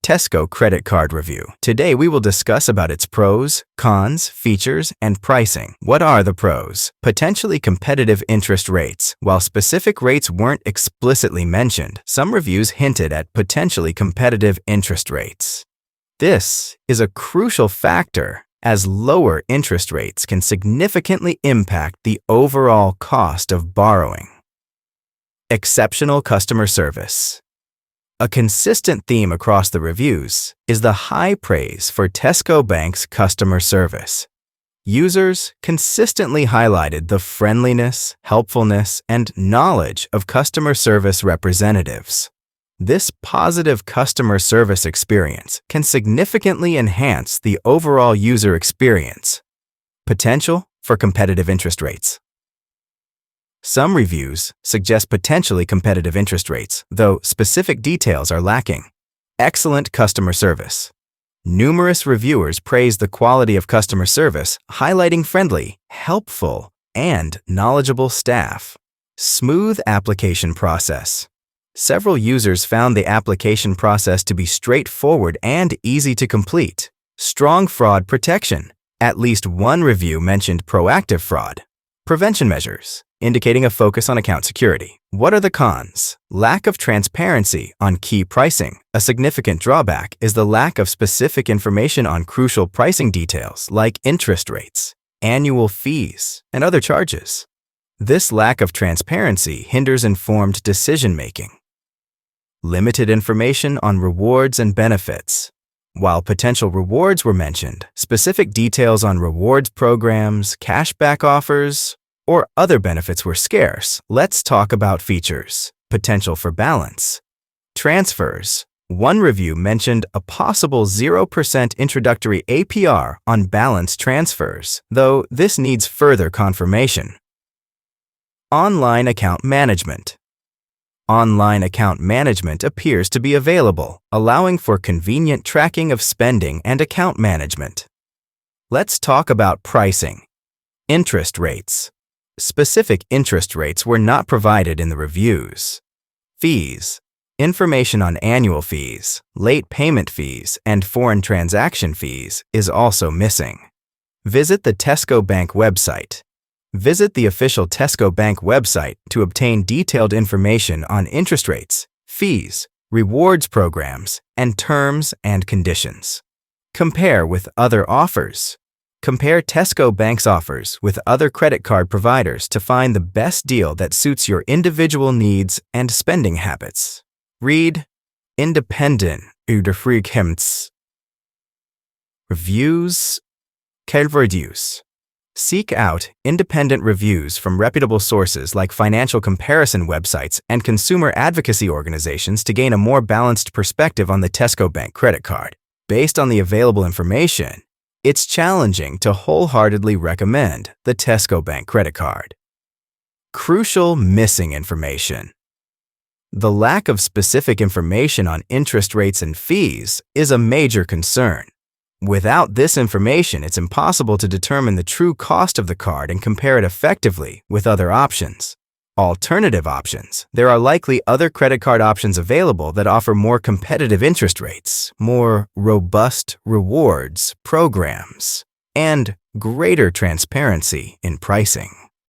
Tesco credit card review. Today we will discuss about its pros, cons, features, and pricing. What are the pros? Potentially competitive interest rates. While specific rates weren't explicitly mentioned, some reviews hinted at potentially competitive interest rates. This is a crucial factor, as lower interest rates can significantly impact the overall cost of borrowing. Exceptional customer service. A consistent theme across the reviews is the high praise for Tesco Bank's customer service. Users consistently highlighted the friendliness, helpfulness, and knowledge of customer service representatives. This positive customer service experience can significantly enhance the overall user experience. Potential for competitive interest rates. Some reviews suggest potentially competitive interest rates, though specific details are lacking. Excellent customer service. Numerous reviewers praise the quality of customer service, highlighting friendly, helpful, and knowledgeable staff. Smooth application process. Several users found the application process to be straightforward and easy to complete. Strong fraud protection. At least one review mentioned proactive fraud. Prevention measures, indicating a focus on account security. What are the cons? Lack of transparency on key pricing. A significant drawback is the lack of specific information on crucial pricing details like interest rates, annual fees, and other charges. This lack of transparency hinders informed decision-making. Limited information on rewards and benefits. While potential rewards were mentioned, specific details on rewards programs, cashback offers, or other benefits were scarce. Let's talk about features. Potential for balance. Transfers. One review mentioned a possible 0% introductory APR on balance transfers, though this needs further confirmation. Online account management. Online account management appears to be available, allowing for convenient tracking of spending and account management. Let's talk about pricing. Interest rates. Specific interest rates were not provided in the reviews. Fees. Information on annual fees, late payment fees, and foreign transaction fees is also missing. Visit the Tesco Bank website. Visit the official Tesco Bank website to obtain detailed information on interest rates, fees, rewards programs, and terms and conditions. Compare with other offers. Compare Tesco Bank's offers with other credit card providers to find the best deal that suits your individual needs and spending habits. Read Independent Überprüfungsreviews. Reviews. Reviews. Seek out independent reviews from reputable sources like financial comparison websites and consumer advocacy organizations to gain a more balanced perspective on the Tesco Bank credit card. Based on the available information, it's challenging to wholeheartedly recommend the Tesco Bank credit card. Crucial missing information. The lack of specific information on interest rates and fees is a major concern. Without this information, it's impossible to determine the true cost of the card and compare it effectively with other options. Alternative options. There are likely other credit card options available that offer more competitive interest rates, more robust rewards programs, and greater transparency in pricing.